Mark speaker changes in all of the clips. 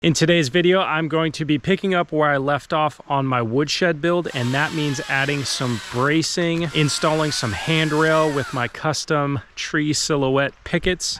Speaker 1: In today's video, I'm going to be picking up where I left off on my woodshed build, and that means adding some bracing, installing some handrail with my custom tree silhouette pickets.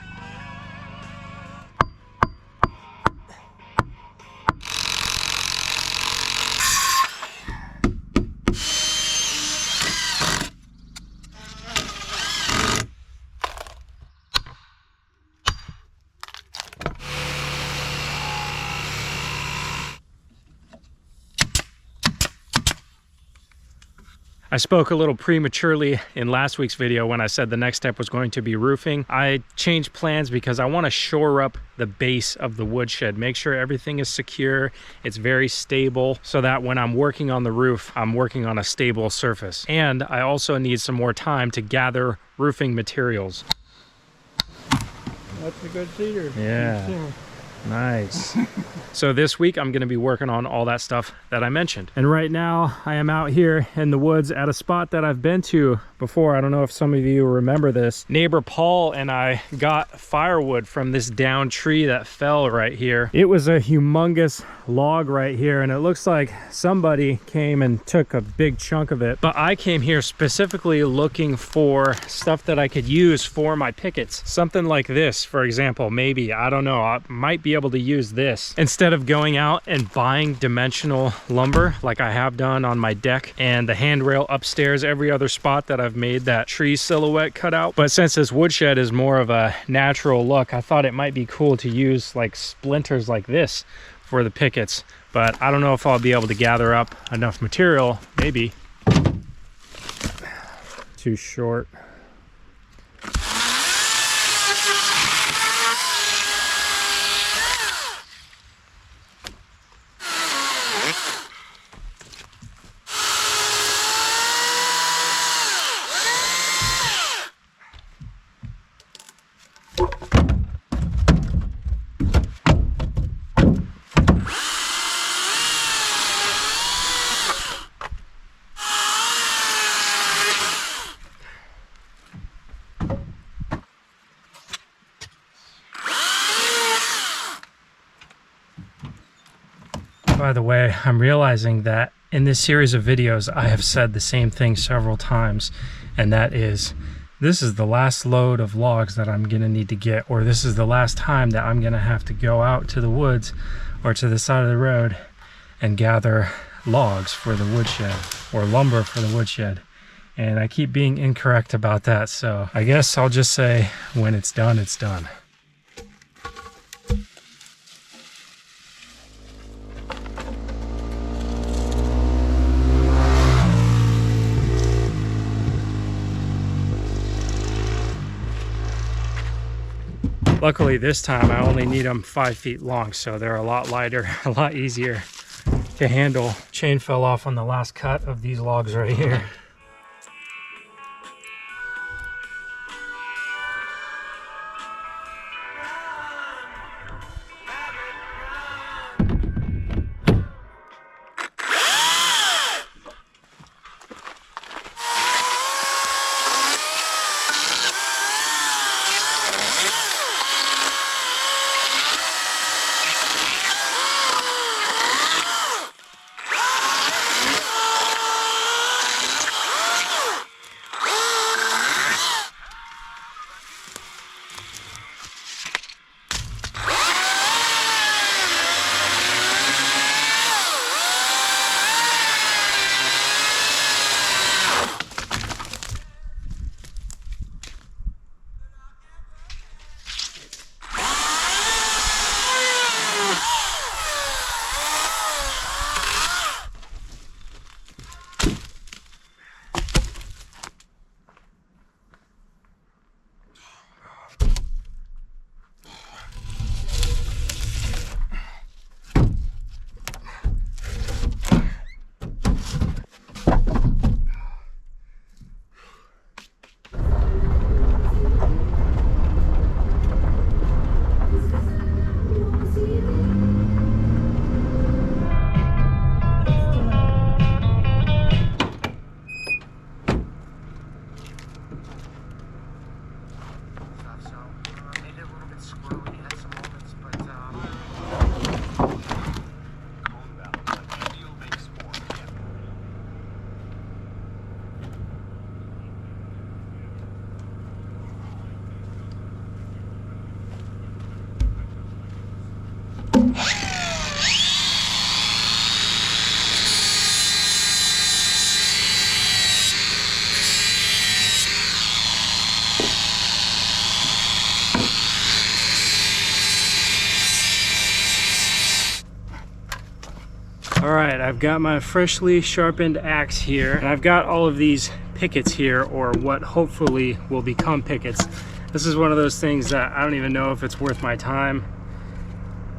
Speaker 1: I spoke a little prematurely in last week's video when I said the next step was going to be roofing. I changed plans because I want to shore up the base of the woodshed, make sure everything is secure, it's very stable, so that when I'm working on the roof, I'm working on a stable surface. And I also need some more time to gather roofing materials.
Speaker 2: That's a good cedar.
Speaker 1: Yeah. Nice. So this week I'm going to be working on all that stuff that I mentioned. And right now I am out here in the woods at a spot that I've been to before. I don't know if some of you remember this. Neighbor Paul and I got firewood from this downed tree that fell right here. It was a humongous log right here, and it looks like somebody came and took a big chunk of it. But I came here specifically looking for stuff that I could use for my pickets. Something like this, for example. Maybe, I don't know, I might be able to use this instead of going out and buying dimensional lumber like I have done on my deck and the handrail upstairs, every other spot that I've made that tree silhouette cut out. But since this woodshed is more of a natural look, I thought it might be cool to use like splinters like this for the pickets. But I don't know if I'll be able to gather up enough material. Maybe. Too short. By the way, I'm realizing that in this series of videos, I have said the same thing several times, and that is, this is the last load of logs that I'm gonna need to get, or this is the last time that I'm gonna have to go out to the woods or to the side of the road and gather logs for the woodshed, or lumber for the woodshed. And I keep being incorrect about that, so I guess I'll just say, when it's done, it's done. Luckily this time I only need them 5 feet long, so they're a lot lighter, a lot easier to handle. Chain fell off on the last cut of these logs right here. All right, I've got my freshly sharpened axe here, and I've got all of these pickets here, or what hopefully will become pickets. This is one of those things that I don't even know if it's worth my time.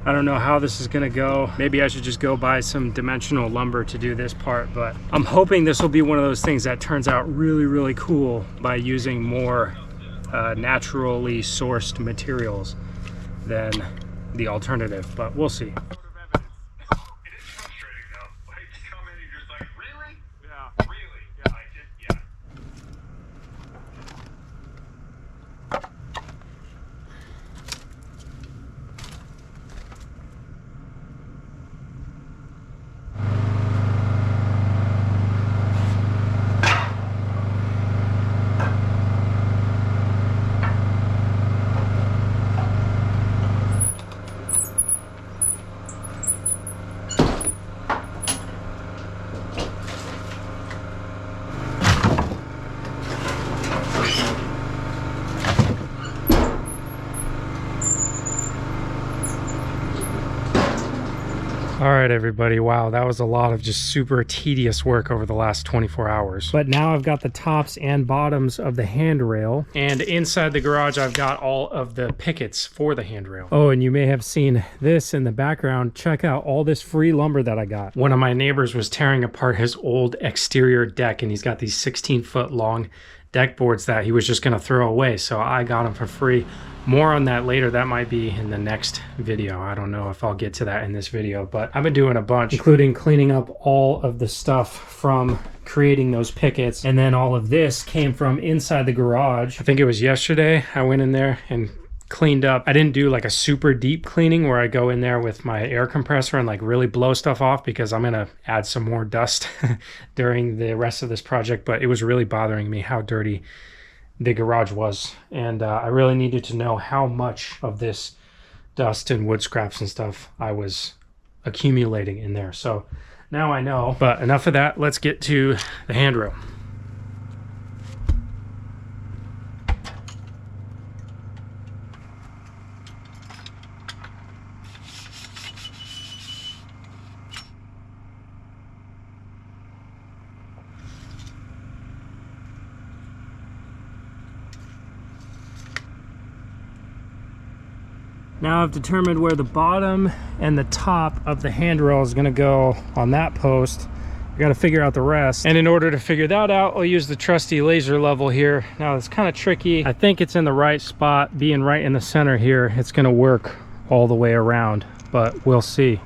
Speaker 1: I don't know how this is gonna go. Maybe I should just go buy some dimensional lumber to do this part, but I'm hoping this will be one of those things that turns out really, really cool by using more naturally sourced materials than the alternative, but we'll see. All right, everybody. Wow, that was a lot of just super tedious work over the last 24 hours. But now I've got the tops and bottoms of the handrail, and inside the garage, I've got all of the pickets for the handrail. Oh, and you may have seen this in the background. Check out all this free lumber that I got. One of my neighbors was tearing apart his old exterior deck, and he's got these 16-foot long deck boards that he was just gonna throw away. So I got them for free. More on that later. That might be in the next video. I don't know if I'll get to that in this video, but I've been doing a bunch, including cleaning up all of the stuff from creating those pickets. And then all of this came from inside the garage. I think it was yesterday I went in there and cleaned up. I didn't do like a super deep cleaning where I go in there with my air compressor and like really blow stuff off, because I'm gonna add some more dust during the rest of this project. But it was really bothering me how dirty the garage was, and I really needed to know how much of this dust and wood scraps and stuff I was accumulating in there. So now I know. But enough of that, let's get to the handrail. Now I've determined where the bottom and the top of the handrail is going to go on that post. I got to figure out the rest. And in order to figure that out, I'll use the trusty laser level here. Now it's kind of tricky. I think it's in the right spot. Being right in the center here, it's going to work all the way around, but we'll see.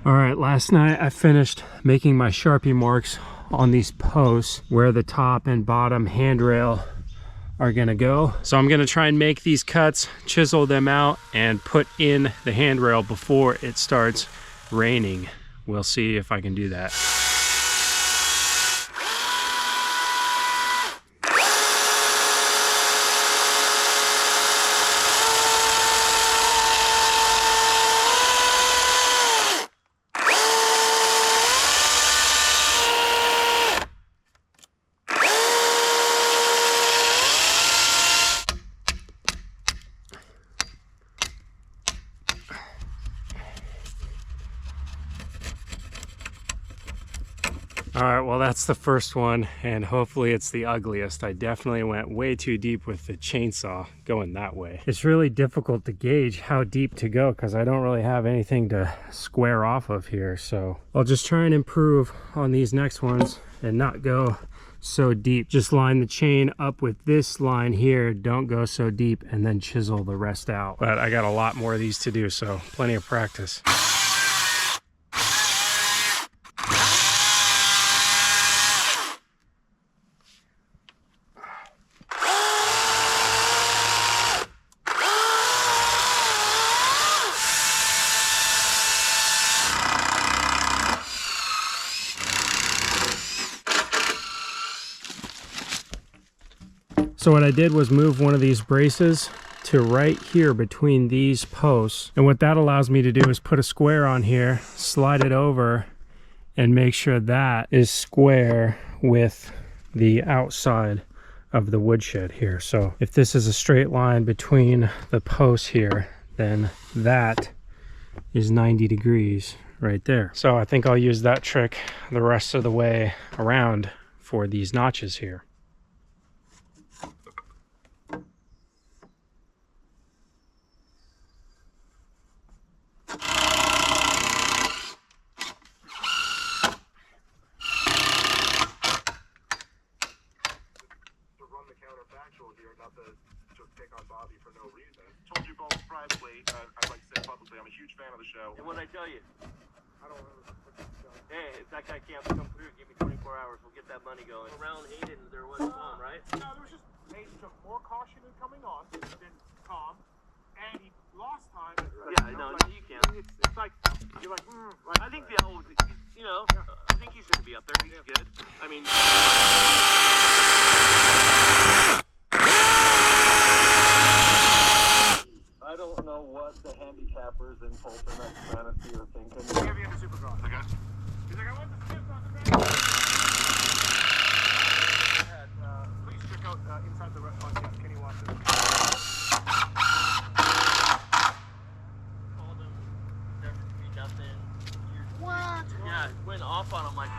Speaker 1: All right, last night I finished making my Sharpie marks on these posts where the top and bottom handrail are gonna go. So I'm gonna try and make these cuts, chisel them out, and put in the handrail before it starts raining. We'll see if I can do that. All right, well, that's the first one, and hopefully it's the ugliest. I definitely went way too deep with the chainsaw going that way. It's really difficult to gauge how deep to go because I don't really have anything to square off of here. So I'll just try and improve on these next ones and not go so deep. Just line the chain up with this line here. Don't go so deep, and then chisel the rest out. But I got a lot more of these to do, so plenty of practice. So what I did was move one of these braces to right here between these posts. And what that allows me to do is put a square on here, slide it over, and make sure that is square with the outside of the woodshed here. So if this is a straight line between the posts here, then that is 90 degrees right there. So I think I'll use that trick the rest of the way around for these notches here.
Speaker 2: Told you both privately, I'd like to say publicly, I'm a huge fan of the show. And what did I tell you? I don't remember. Hey, if that guy can't come through, give me 24 hours, we'll get that money going. Around Hayden, there was calm, right?
Speaker 3: No, there was just, Hayden took more caution in coming on than calm, and he lost time.
Speaker 2: Yeah, no, like, you can't. It's like, you're like, like, I think the old, you know, I think he's going to be up there. He's good. I mean... I don't know what the handicappers in Fulton at Fantasy are thinking.
Speaker 3: Heavy into Supercross. Okay. He's like, I want the skip on the back. Please check out inside the restaurant if Kenny wants it.
Speaker 2: Called him, there to be nothing.
Speaker 3: What?
Speaker 2: Yeah, went off on him like...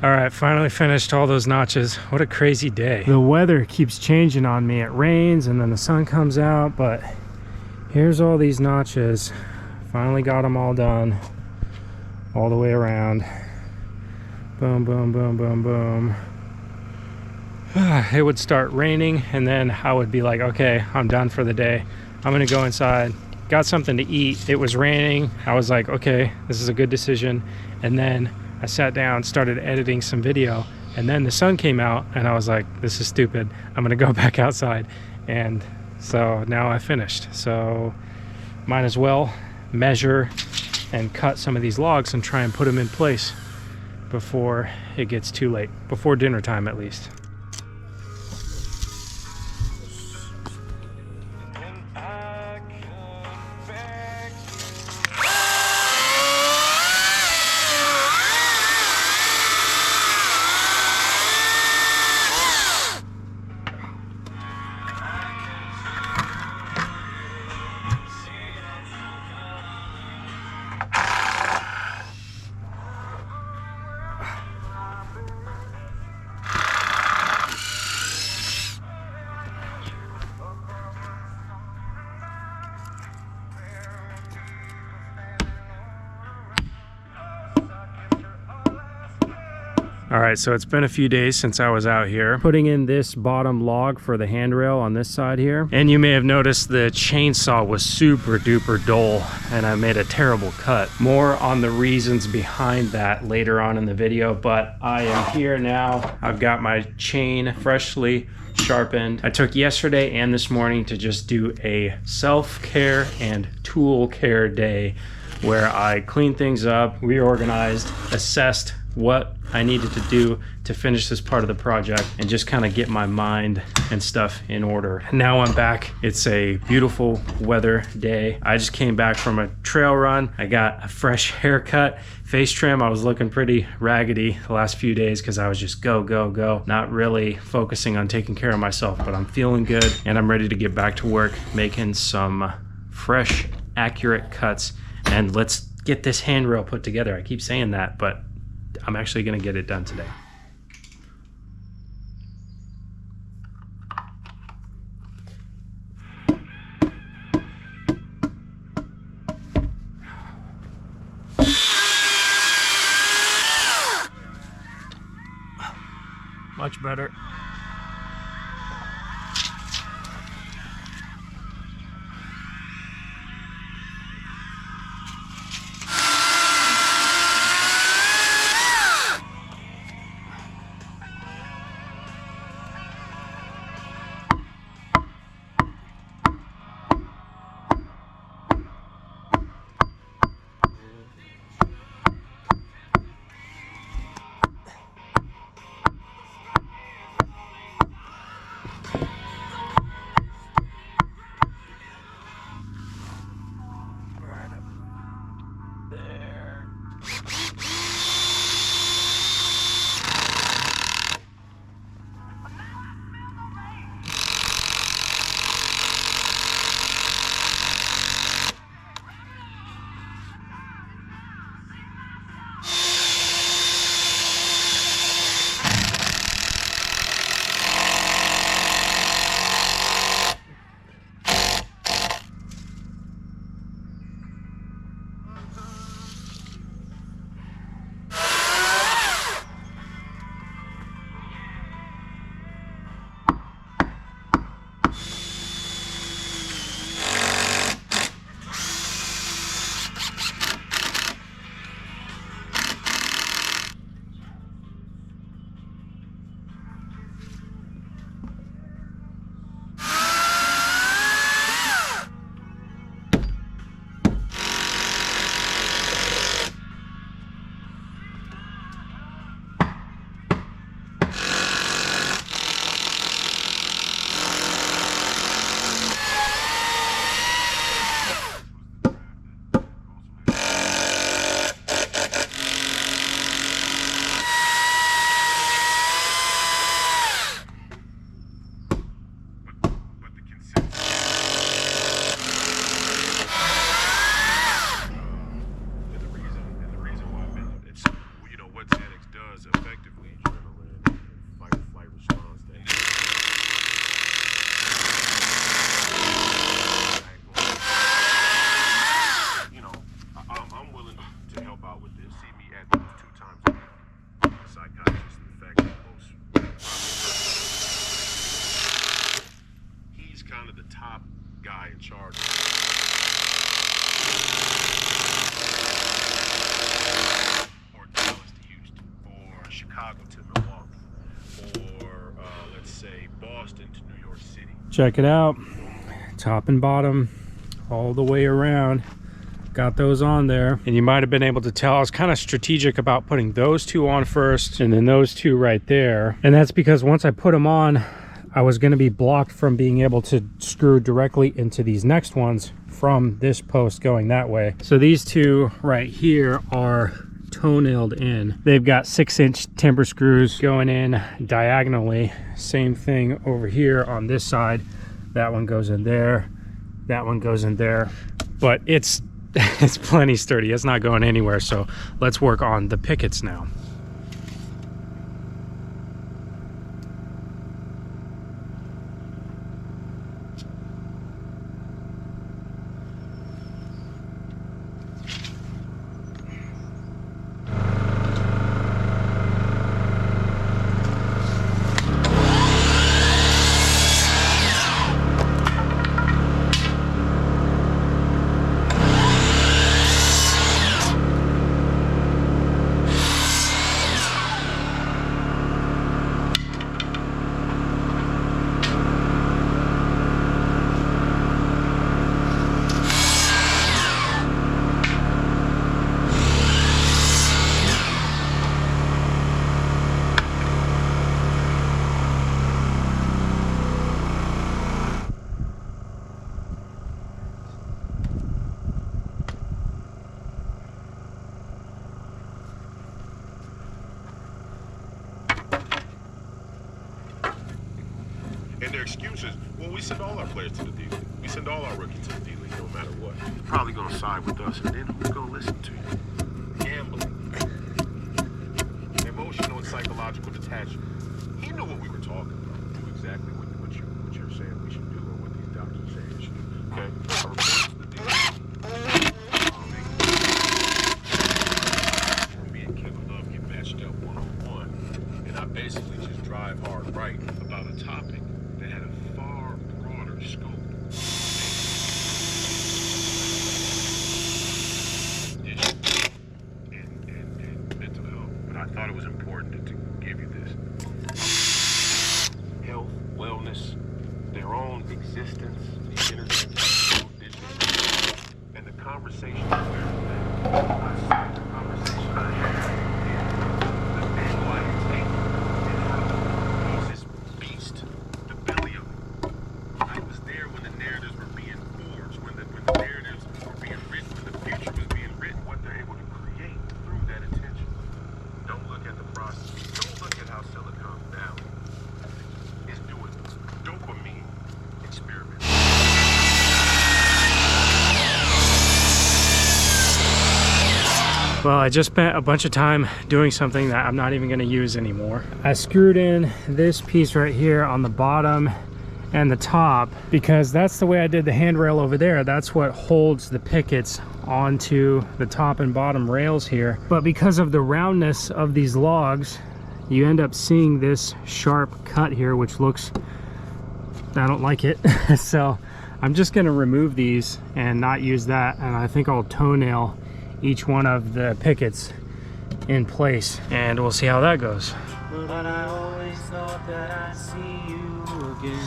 Speaker 1: All right, finally finished all those notches. What a crazy day. The weather keeps changing on me. It rains and then the sun comes out, but here's all these notches. Finally got them all done, all the way around. Boom, boom, boom, boom, boom. It would start raining and then I would be like, okay, I'm done for the day. I'm gonna go inside. Got something to eat. It was raining. I was like, okay, this is a good decision. And then I sat down, started editing some video, and then the sun came out and I was like, this is stupid. I'm gonna go back outside. And so now I finished. So might as well measure and cut some of these logs and try and put them in place before it gets too late, before dinner time at least. All right, so it's been a few days since I was out here putting in this bottom log for the handrail on this side here. And you may have noticed the chainsaw was super duper dull and I made a terrible cut. More on the reasons behind that later on in the video, but I am here now. I've got my chain freshly sharpened. I took yesterday and this morning to just do a self-care and tool care day where I cleaned things up, reorganized, assessed what I needed to do to finish this part of the project and just kind of get my mind and stuff in order. Now I'm back. It's a beautiful weather day. I just came back from a trail run. I got a fresh haircut, face trim. I was looking pretty raggedy the last few days because I was just go, go, go. Not really focusing on taking care of myself, but I'm feeling good and I'm ready to get back to work making some fresh, accurate cuts. And let's get this handrail put together. I keep saying that, but I'm actually gonna get it done today. Much better. Check it out, top and bottom, all the way around. Got those on there, and you might have been able to tell I was kind of strategic about putting those two on first and then those two right there. And that's because once I put them on, I was going to be blocked from being able to screw directly into these next ones from this post going that way. So these two right here are toe-nailed in. They've got 6-inch timber screws going in diagonally. Same thing over here on this side. That one goes in there, that one goes in there, but it's plenty sturdy. It's not going anywhere. So let's work on the pickets now.
Speaker 4: And their excuses, well, we send all our players to the D League. We send all our rookies to the D League, no matter what. You're probably going to side with us, and then who's going to listen to you? Gambling. Emotional and psychological detachment. He knew what we were talking about. He knew exactly what you're saying we should do, or what these doctors are saying we should do. Okay? I report to the D League. Me and Kevin Love get matched up one-on-one, and I basically just drive it was important to give you this. Health, wellness, their own existence, the internet, and the conversation is very bad. The conversation I had is the dandelion tape and how he's this beast, the belly of it. I was there when the narratives were being forged, when the narratives were being written, when the future was being written, what they're able to create through that attention. Don't look at the process. Don't look at how Silicon Valley is doing dopamine experiments.
Speaker 1: Well, I just spent a bunch of time doing something that I'm not even going to use anymore. I screwed in this piece right here on the bottom and the top because that's the way I did the handrail over there. That's what holds the pickets onto the top and bottom rails here. But because of the roundness of these logs, you end up seeing this sharp cut here, which looks, I don't like it. So I'm just going to remove these and not use that. And I think I'll toenail each one of the pickets in place, and we'll see how that goes. But I always thought that I'd see you again.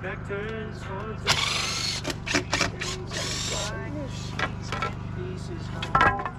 Speaker 1: Back turns towards the pieces home.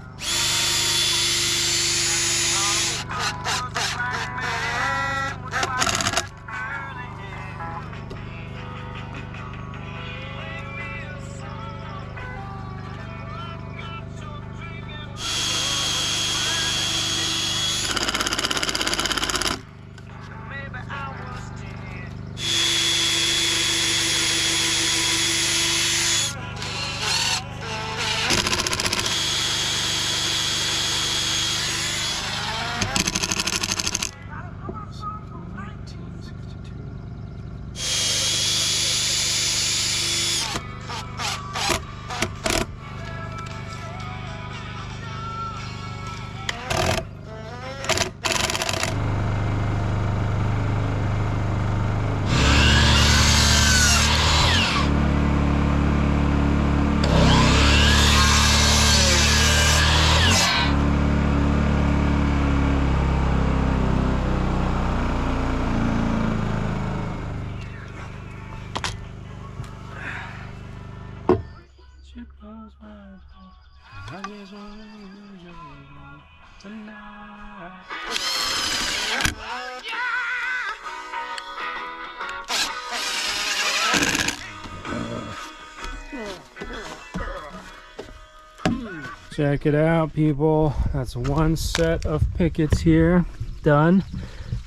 Speaker 1: Check it out, people. That's one set of pickets here done.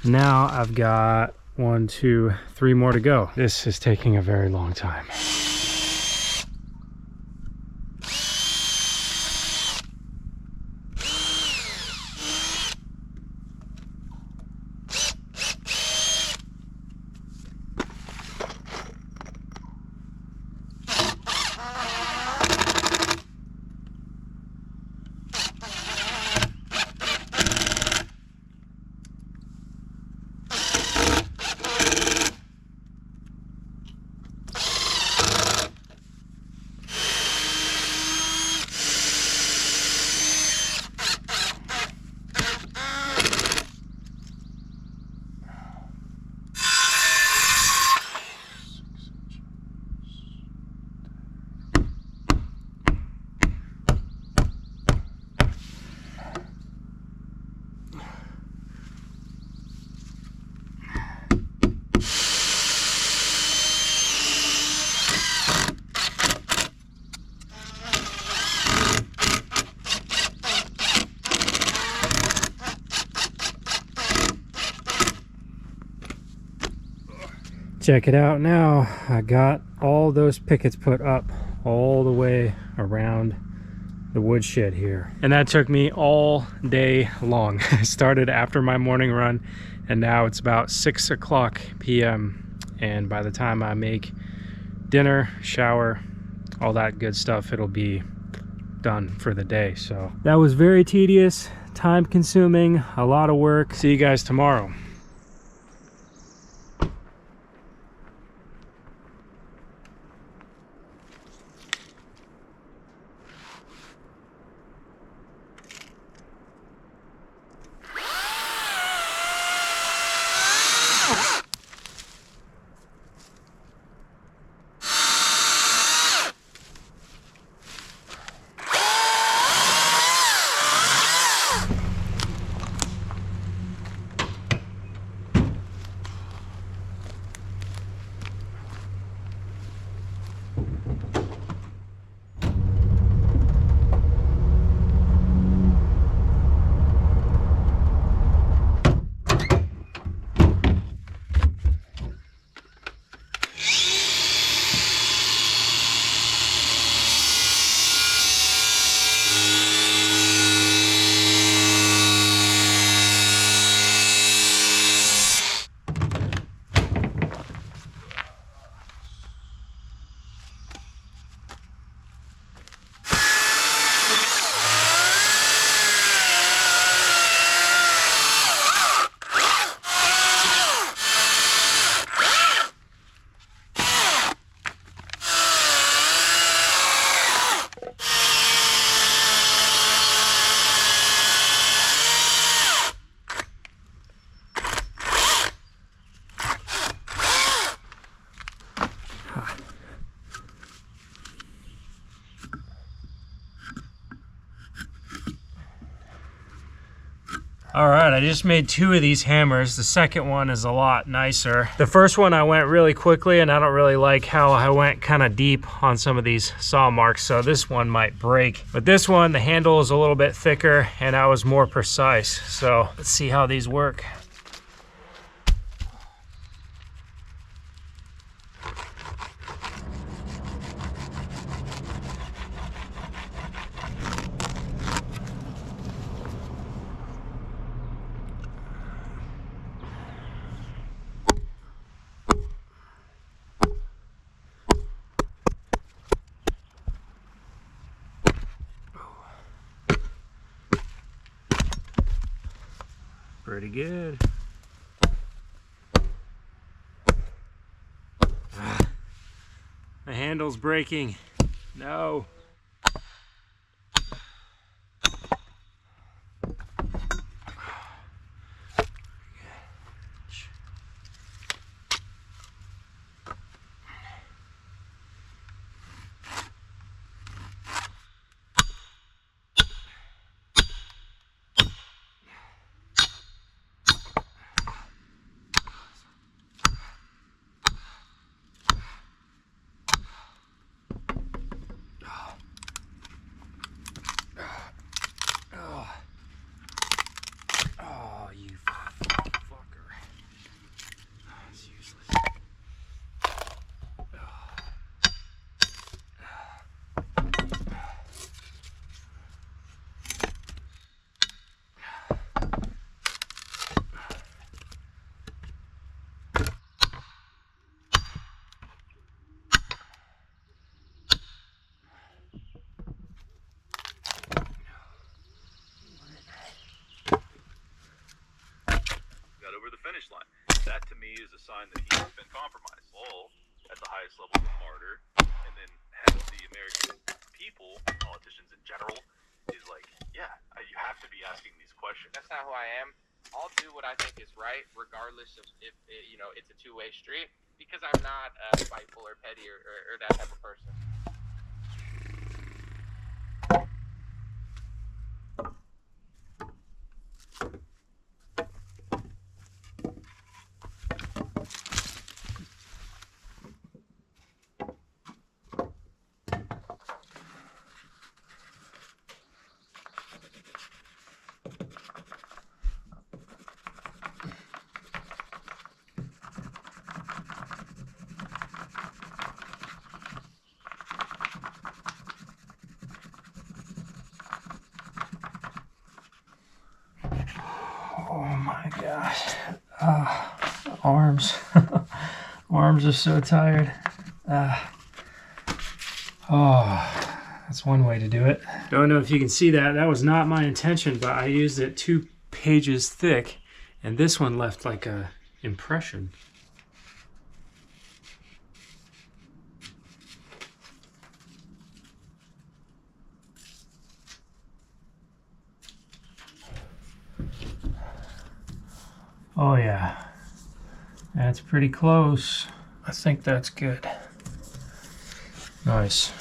Speaker 1: Now I've got 1, 2, 3 more to go. This is taking a very long time. Check it out now. I got all those pickets put up all the way around the woodshed here. And that took me all day long. I started after my morning run and now it's about 6 o'clock p.m. And by the time I make dinner, shower, all that good stuff, it'll be done for the day. So that was very tedious, time consuming, a lot of work. See you guys tomorrow. All right, I just made 2 of these hammers. The second one is a lot nicer. The first one I went really quickly, and I don't really like how I went kind of deep on some of these saw marks, so this one might break. But this one, the handle is a little bit thicker and I was more precise. So let's see how these work. Pretty good. The handle's breaking. No.
Speaker 5: Over the finish line. That to me is a sign that he's been compromised. All at the highest level of a martyr, and then head of the American people, politicians in general, is like, yeah, you have to be asking these questions.
Speaker 6: That's not who I am. I'll do what I think is right, regardless of if it's a two-way street, because I'm not spiteful or petty or that type of person.
Speaker 1: Oh my gosh. Arms. Arms are so tired. Oh, that's one way to do it. Don't know if you can see that. That was not my intention, but I used it 2 pages thick, and this one left like a impression. Oh yeah, that's pretty close. I think that's good. Nice.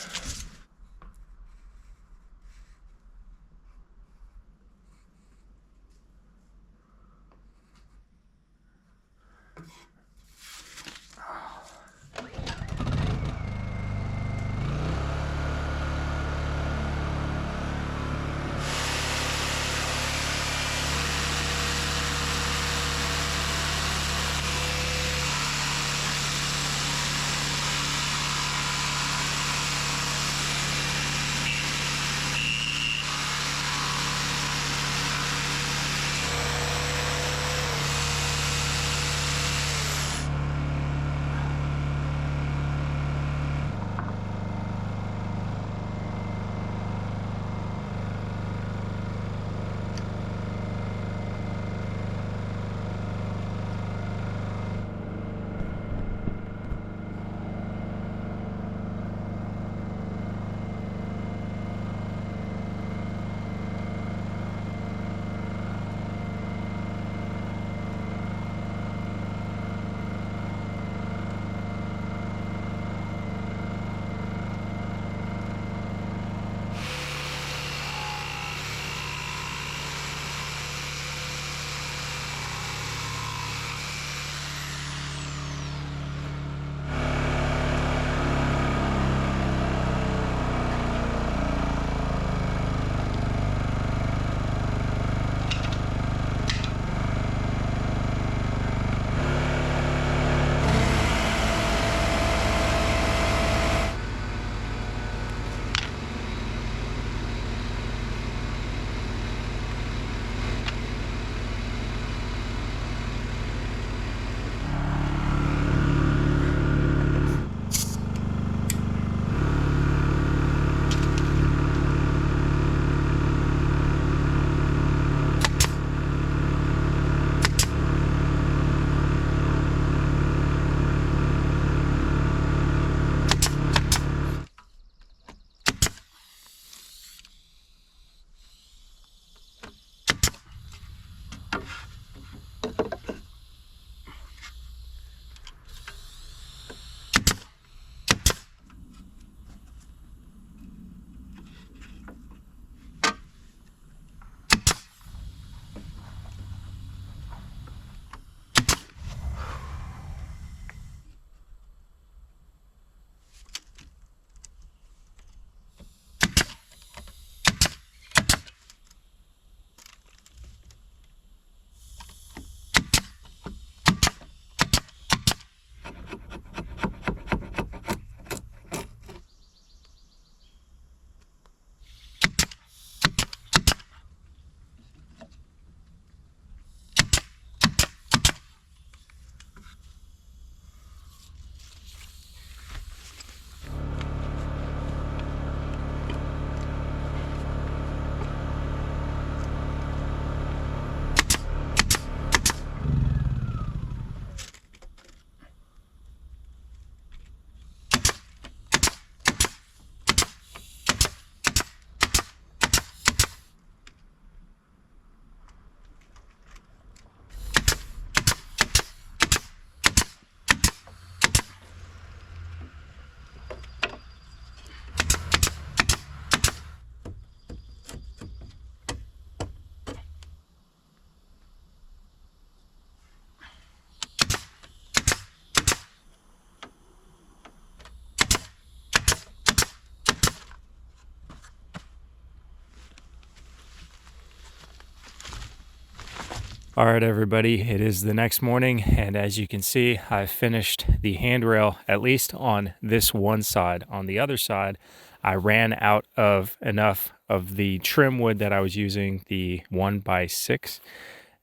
Speaker 1: All right, everybody, it is the next morning, and as you can see, I've finished the handrail, at least on this one side. On the other side, I ran out of enough of the trim wood that I was using, the 1x6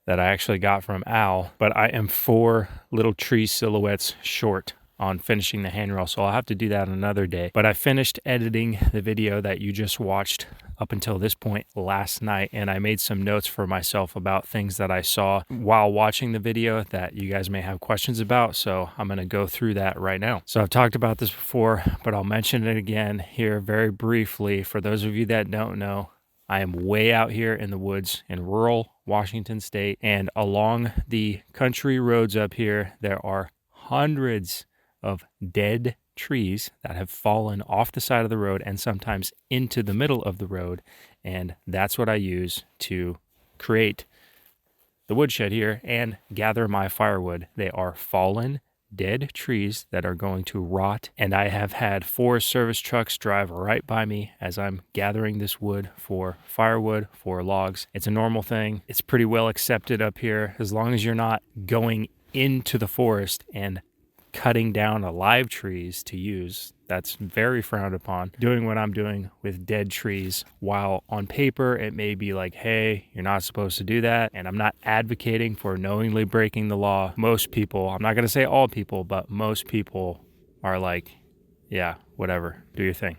Speaker 1: that I actually got from Al, but I am 4 little tree silhouettes short on finishing the handrail, so I'll have to do that another day. But I finished editing the video that you just watched up until this point last night, and I made some notes for myself about things that I saw while watching the video that you guys may have questions about, so I'm going to go through that right now. So I've talked about this before, but I'll mention it again here very briefly. For those of you that don't know, I am way out here in the woods in rural Washington State, and along the country roads up here, there are hundreds of dead trees that have fallen off the side of the road and sometimes into the middle of the road, and that's what I use to create the woodshed here and gather my firewood. They are fallen dead trees that are going to rot, and I have had 4 service trucks drive right by me as I'm gathering this wood for firewood, for logs. It's a normal thing. It's pretty well accepted up here as long as you're not going into the forest and cutting down live trees to use. That's very frowned upon. Doing what I'm doing with dead trees, while on paper it may be like, hey, you're not supposed to do that, and I'm not advocating for knowingly breaking the law. Most people, I'm not going to say all people, but most people are like, yeah, whatever, do your thing.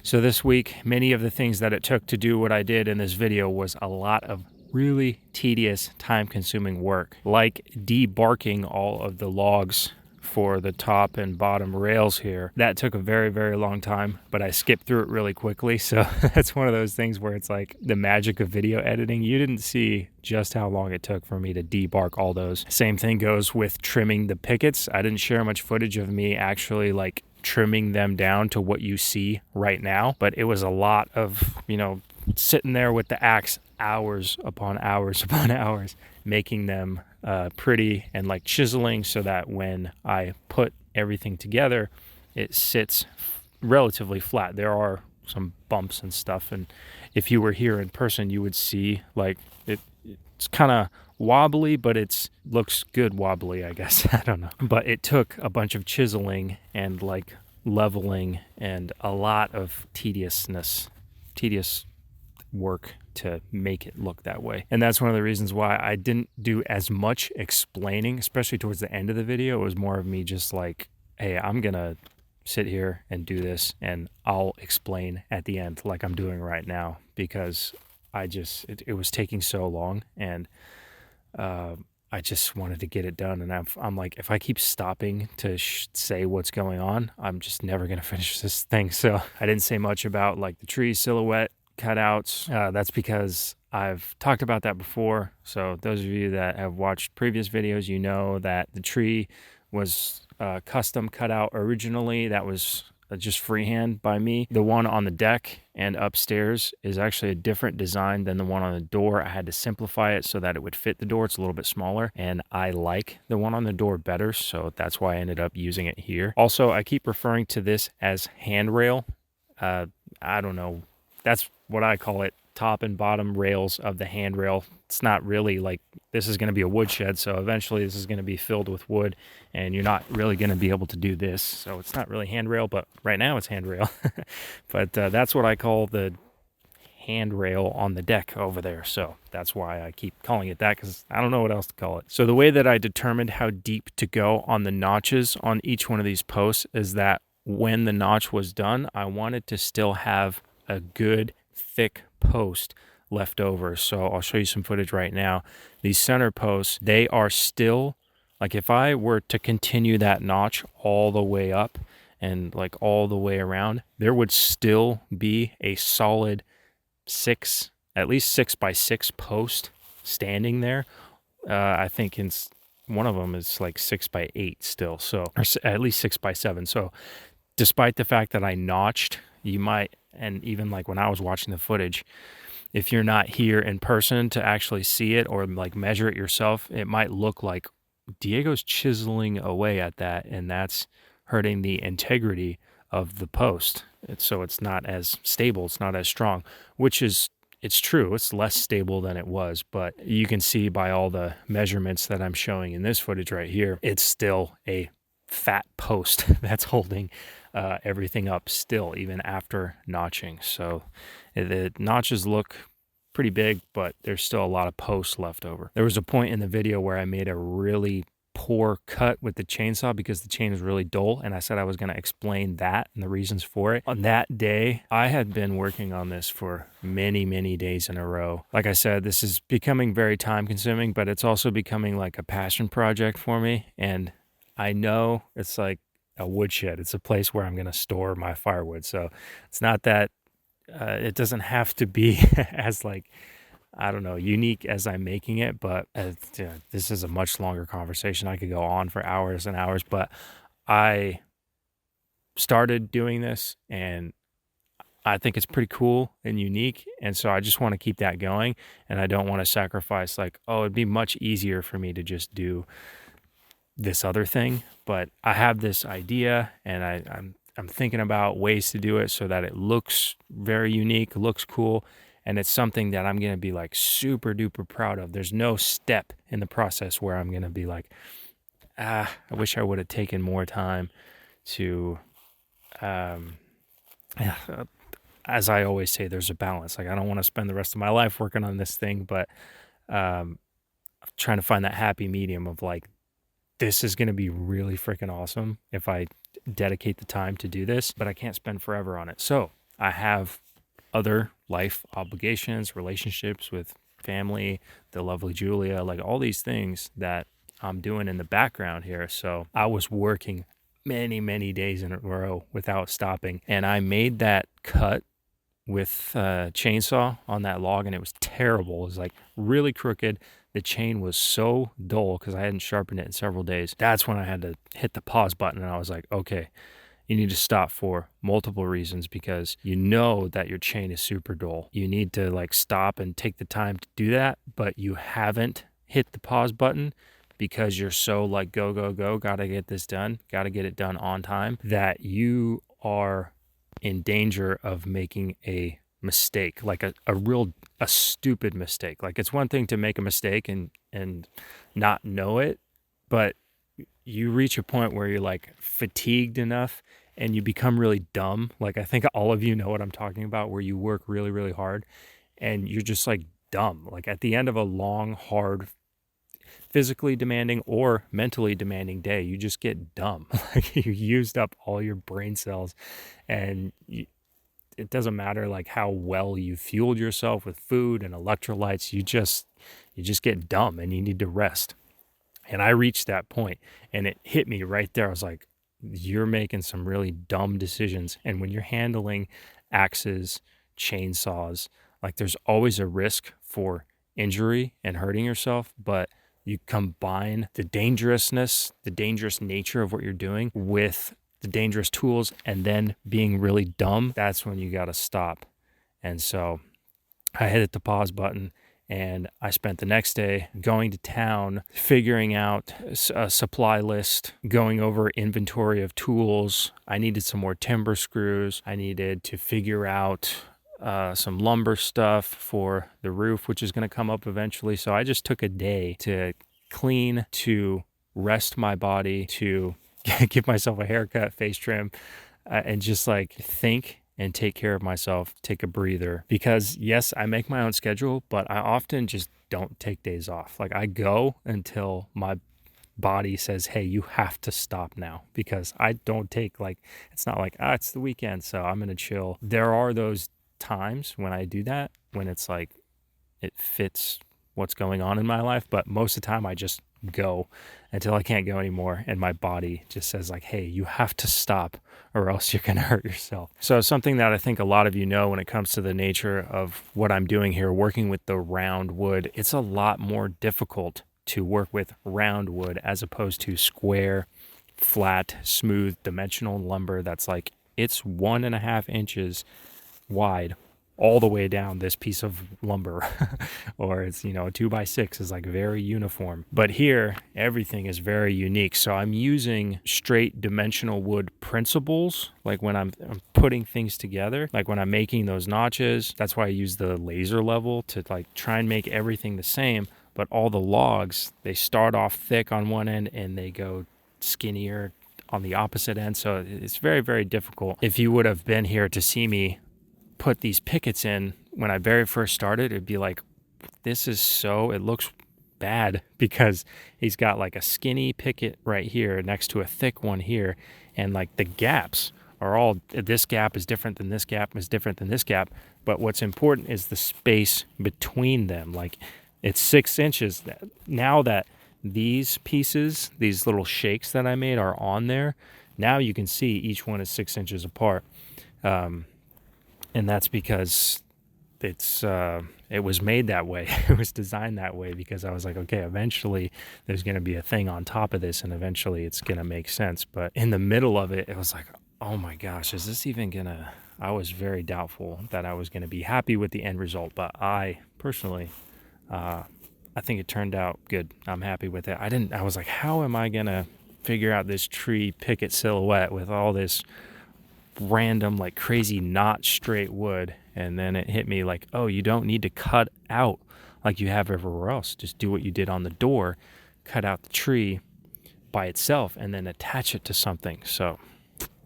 Speaker 1: So this week, many of the things that it took to do what I did in this video was a lot of really tedious, time-consuming work, like debarking all of the logs for the top and bottom rails here. That took a very, very long time, but I skipped through it really quickly. So that's one of those things where it's like the magic of video editing. You didn't see just how long it took for me to debark all those. Same thing goes with trimming the pickets. I didn't share much footage of me actually like trimming them down to what you see right now, but it was a lot of, sitting there with the axe hours upon hours upon hours, making them pretty and like chiseling so that when I put everything together, it sits relatively flat. There are some bumps and stuff, and if you were here in person, you would see like it's kind of wobbly, but it looks good wobbly, I guess. I don't know. But it took a bunch of chiseling and like leveling and a lot of tedious work to make it look that way. And that's one of the reasons why I didn't do as much explaining, especially towards the end of the video. It was more of me just like, hey, I'm gonna sit here and do this, and I'll explain at the end like I'm doing right now, because it was taking so long, and I just wanted to get it done. And I'm like, if I keep stopping to say what's going on, I'm just never gonna finish this thing. So I didn't say much about like the tree silhouette cutouts. That's because I've talked about that before. So those of you that have watched previous videos, you know that the tree was custom cut out originally. That was just freehand by me. The one on the deck and upstairs is actually a different design than the one on the door. I had to simplify it so that it would fit the door. It's a little bit smaller, and I like the one on the door better, so that's why I ended up using it here. Also, I keep referring to this as handrail. I don't know. That's what I call it, top and bottom rails of the handrail. It's not really like, this is going to be a woodshed, so eventually this is going to be filled with wood, and you're not really going to be able to do this. So it's not really handrail, but right now it's handrail. But that's what I call the handrail on the deck over there. So that's why I keep calling it that, because I don't know what else to call it. So the way that I determined how deep to go on the notches on each one of these posts is that when the notch was done, I wanted to still have a good thick post left over. So I'll show you some footage right now. These center posts, they are still, like if I were to continue that notch all the way up and like all the way around, there would still be a solid at least 6x6 post standing there. I think one of them is like 6x8 still, so, or at least 6x7. So despite the fact that I notched, you might, and even like when I was watching the footage, if you're not here in person to actually see it or like measure it yourself, it might look like Diego's chiseling away at that, and that's hurting the integrity of the post. So it's not as stable, it's not as strong, which is it's true, it's less stable than it was, but you can see by all the measurements that I'm showing in this footage right here, it's still a fat post that's holding everything up still, even after notching. So the notches look pretty big, but there's still a lot of posts left over. There was a point in the video where I made a really poor cut with the chainsaw because the chain is really dull, and I said I was going to explain that and the reasons for it. On that day, I had been working on this for many days in a row. Like I said, this is becoming very time consuming, but it's also becoming like a passion project for me. And I know it's like a woodshed. It's a place where I'm going to store my firewood. So it's not that it doesn't have to be as like, I don't know, unique as I'm making it, but this is a much longer conversation. I could go on for hours and hours, but I started doing this and I think it's pretty cool and unique. And so I just want to keep that going, and I don't want to sacrifice like, oh, it'd be much easier for me to just do this other thing. But I have this idea, and I'm thinking about ways to do it so that it looks very unique, looks cool. And it's something that I'm going to be like super duper proud of. There's no step in the process where I'm going to be like, I wish I would have taken more time to, as I always say, there's a balance. Like, I don't want to spend the rest of my life working on this thing, but trying to find that happy medium of like, this is going to be really freaking awesome if I dedicate the time to do this, but I can't spend forever on it. So I have other life obligations, relationships with family, the lovely Julia, like all these things that I'm doing in the background here. So I was working many days in a row without stopping. And I made that cut with a chainsaw on that log, and it was terrible. It was like really crooked. The chain was so dull because I hadn't sharpened it in several days. That's when I had to hit the pause button, and I was like, okay, you need to stop for multiple reasons, because you know that your chain is super dull. You need to like stop and take the time to do that, but you haven't hit the pause button because you're so like, go, gotta get this done, gotta get it done on time, that you are in danger of making a mistake, like a stupid mistake. Like, it's one thing to make a mistake and not know it, but you reach a point where you're like fatigued enough and you become really dumb. Like, I think all of you know what I'm talking about, where you work really hard and you're just like dumb. Like, at the end of a long, hard, physically demanding or mentally demanding day, you just get dumb. Like, you used up all your brain cells, and it doesn't matter like how well you fueled yourself with food and electrolytes, you just get dumb and you need to rest. And I reached that point, and it hit me right there. I was like, you're making some really dumb decisions. And when you're handling axes, chainsaws, like, there's always a risk for injury and hurting yourself, but you combine the dangerous nature of what you're doing with the dangerous tools and then being really dumb, that's when you got to stop. And so I hit the pause button, and I spent the next day going to town, figuring out a supply list, going over inventory of tools. I needed some more timber screws. I needed to figure out some lumber stuff for the roof, which is going to come up eventually. So I just took a day to clean, to rest my body, to give myself a haircut, face trim, and just like think and take care of myself, take a breather. Because yes, I make my own schedule, but I often just don't take days off. Like, I go until my body says, hey, you have to stop now, because I don't take, like, it's not like, it's the weekend, so I'm going to chill. There are those times when I do that, when it's like, it fits what's going on in my life, but most of the time I just go until I can't go anymore, and my body just says like, hey, you have to stop or else you're gonna hurt yourself. So something that I think a lot of you know when it comes to the nature of what I'm doing here, working with the round wood, it's a lot more difficult to work with round wood as opposed to square, flat, smooth, dimensional lumber that's like, it's 1.5 inches wide all the way down this piece of lumber or it's, you know, a 2x6 is like very uniform. But here everything is very unique. So I'm using straight dimensional wood principles, like when I'm putting things together, like when I'm making those notches. That's why I use the laser level to like try and make everything the same. But all the logs, they start off thick on one end and they go skinnier on the opposite end. So it's very, very difficult. If you would have been here to see me put these pickets in when I very first started, it'd be like, this is so, it looks bad because he's got like a skinny picket right here next to a thick one here. And like the gaps are all, this gap is different than this gap is different than this gap. But what's important is the space between them. Like it's 6 inches. Now that these pieces, these little shakes that I made are on there, now you can see each one is 6 inches apart. And that's because it was made that way. It was designed that way because I was like, okay, eventually there's going to be a thing on top of this and eventually it's going to make sense. But in the middle of it, it was like, oh my gosh, is this even going to, I was very doubtful that I was going to be happy with the end result. But I personally, I think it turned out good. I'm happy with it. I was like, how am I going to figure out this tree picket silhouette with all this random like crazy not straight wood? And then it hit me like, oh, you don't need to cut out like you have everywhere else. Just do what you did on the door, cut out the tree by itself and then attach it to something. So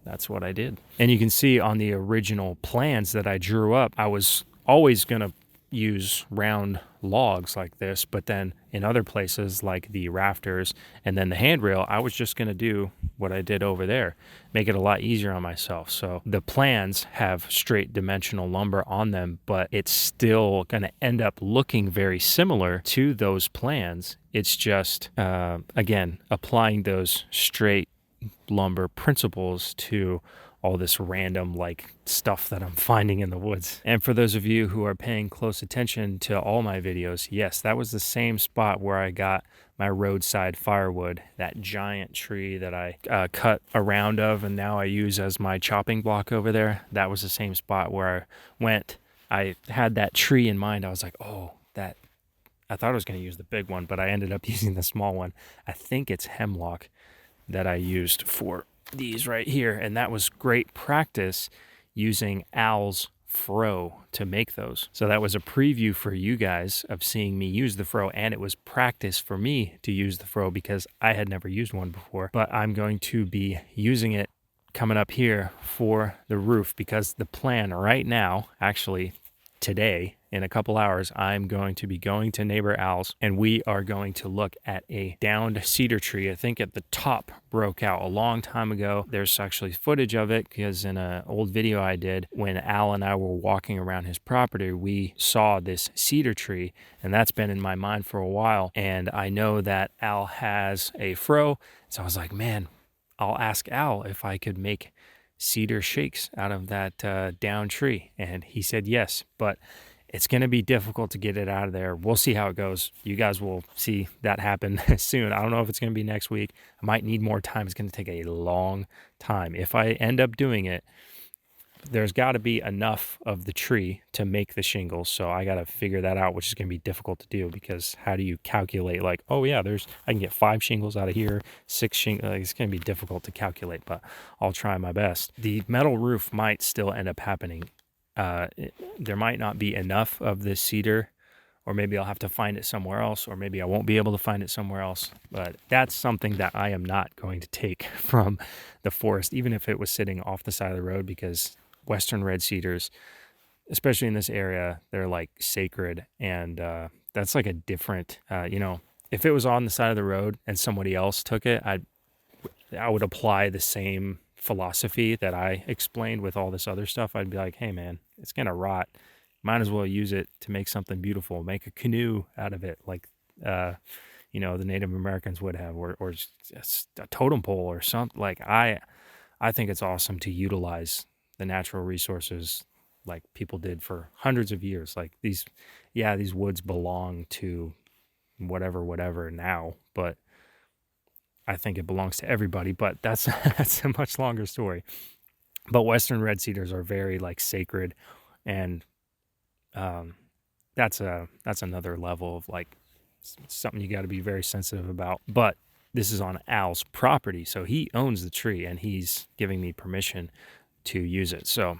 Speaker 1: that's what I did. And you can see on the original plans that I drew up, I was always gonna use round logs like this, but then in other places like the rafters and then the handrail, I was just going to do what I did over there, make it a lot easier on myself. So the plans have straight dimensional lumber on them, but it's still going to end up looking very similar to those plans. It's just, again, applying those straight lumber principles to all this random like stuff that I'm finding in the woods. And for those of you who are paying close attention to all my videos, yes, that was the same spot where I got my roadside firewood, that giant tree that I cut a round of and now I use as my chopping block over there. That was the same spot where I went. I had that tree in mind. I was like, oh, that, I thought I was going to use the big one, but I ended up using the small one. I think it's hemlock that I used for these right here, and that was great practice using Al's fro to make those. So that was a preview for you guys of seeing me use the fro, and it was practice for me to use the fro because I had never used one before. But I'm going to be using it coming up here for the roof because the plan right now, actually today, in a couple hours, I'm going to be going to neighbor Al's and we are going to look at a downed cedar tree. I think at the top broke out a long time ago. There's actually footage of it because in an old video I did when Al and I were walking around his property, we saw this cedar tree and that's been in my mind for a while. And I know that Al has a fro. So I was like, man, I'll ask Al if I could make cedar shakes out of that down tree. And he said yes, but it's going to be difficult to get it out of there. We'll see how it goes. You guys will see that happen soon. I don't know if it's going to be next week. I might need more time. It's going to take a long time. If I end up doing it, there's got to be enough of the tree to make the shingles. So I got to figure that out, which is going to be difficult to do because how do you calculate like, oh yeah, I can get 5 shingles out of here, 6 shingles. It's going to be difficult to calculate, but I'll try my best. The metal roof might still end up happening. There might not be enough of this cedar, or maybe I'll have to find it somewhere else, or maybe I won't be able to find it somewhere else. But that's something that I am not going to take from the forest, even if it was sitting off the side of the road, because Western red cedars, especially in this area, they're like sacred. And that's like a different, if it was on the side of the road and somebody else took it, I would apply the same philosophy that I explained with all this other stuff. I'd be like, hey man, it's gonna rot, might as well use it to make something beautiful, make a canoe out of it like the Native Americans would have, or just a totem pole or something. Like I think it's awesome to utilize the natural resources like people did for hundreds of years. Like these woods belong to whatever now, but I think it belongs to everybody, but that's a much longer story. But Western red cedars are very like sacred, and that's another level of like something you got to be very sensitive about. But this is on Al's property, so he owns the tree and he's giving me permission to use it. So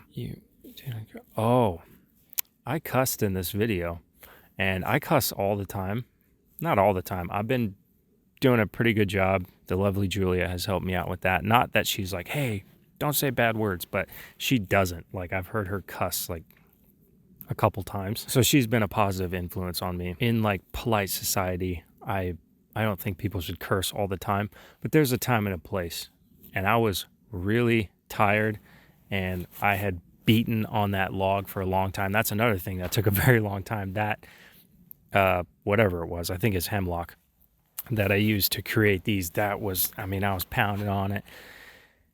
Speaker 1: I cussed in this video, and I cuss all the time. Not all the time. I've been doing a pretty good job. The lovely Julia has helped me out with that. Not that she's like, hey, don't say bad words, but she doesn't. Like, I've heard her cuss like a couple times. So she's been a positive influence on me. In like polite society, I don't think people should curse all the time, but there's a time and a place. And I was really tired, and I had beaten on that log for a long time. That's another thing that took a very long time. That whatever it was, I think it's hemlock that I used to create these. That was, I mean, I was pounding on it,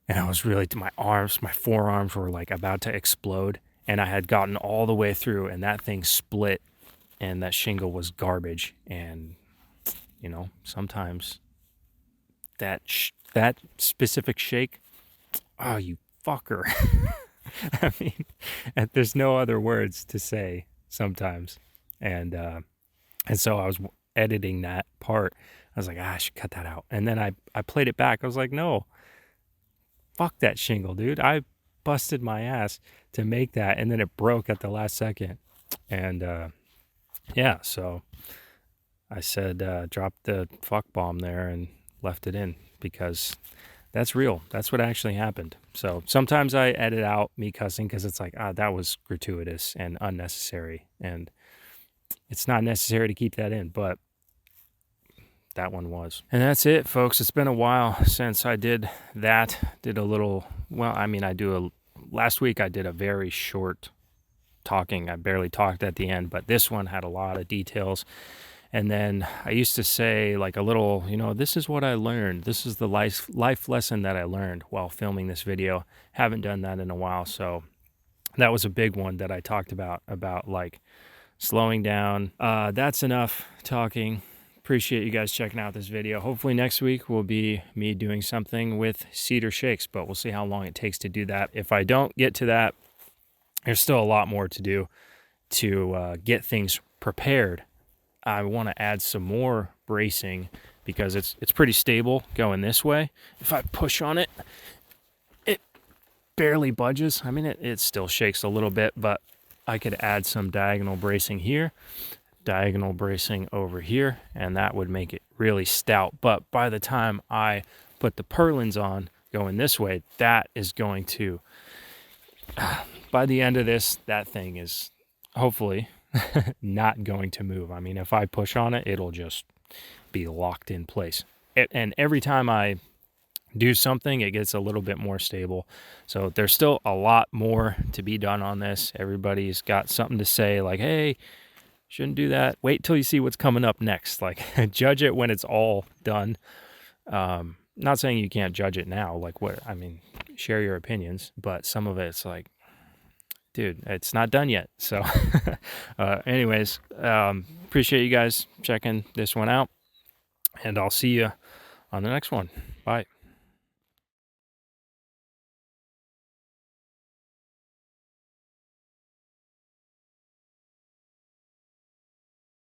Speaker 1: and I was really, my forearms were like about to explode, and I had gotten all the way through, and that thing split, and that shingle was garbage. And you know, sometimes that specific shake, oh, you fucker. I mean, there's no other words to say sometimes. And so I was editing that part. I was like, I should cut that out. And then I played it back. I was like, no, fuck that shingle, dude. I busted my ass to make that, and then it broke at the last second. And yeah, so I said, drop the fuck bomb there and left it in, because that's real. That's what actually happened. So sometimes I edit out me cussing because it's like, that was gratuitous and unnecessary. And it's not necessary to keep that in, but that one was. And that's it, folks. It's been a while since I did that. Did a little, well, I mean, last week I did a very short talking. I barely talked at the end, but this one had a lot of details. And then I used to say like a little, you know, this is what I learned. This is the life lesson that I learned while filming this video. Haven't done that in a while. So that was a big one that I talked about like slowing down. That's enough talking. Appreciate you guys checking out this video. Hopefully next week will be me doing something with cedar shakes, but we'll see how long it takes to do that. If I don't get to that, there's still a lot more to do to get things prepared. I want to add some more bracing because it's pretty stable going this way. If I push on it, it barely budges. I mean, it still shakes a little bit, but I could add some diagonal bracing here, diagonal bracing over here, and that would make it really stout. But by the time I put the purlins on going this way, that is going to, by the end of this, that thing is hopefully not going to move. I mean, if I push on it, it'll just be locked in place. And every time I do something, it gets a little bit more stable. So there's still a lot more to be done on this. Everybody's got something to say like, hey, shouldn't do that. Wait till you see what's coming up next. Like, judge it when it's all done. Not saying you can't judge it now. Like, share your opinions, but some of it's like, dude, it's not done yet. So anyways, appreciate you guys checking this one out, and I'll see you on the next one. Bye.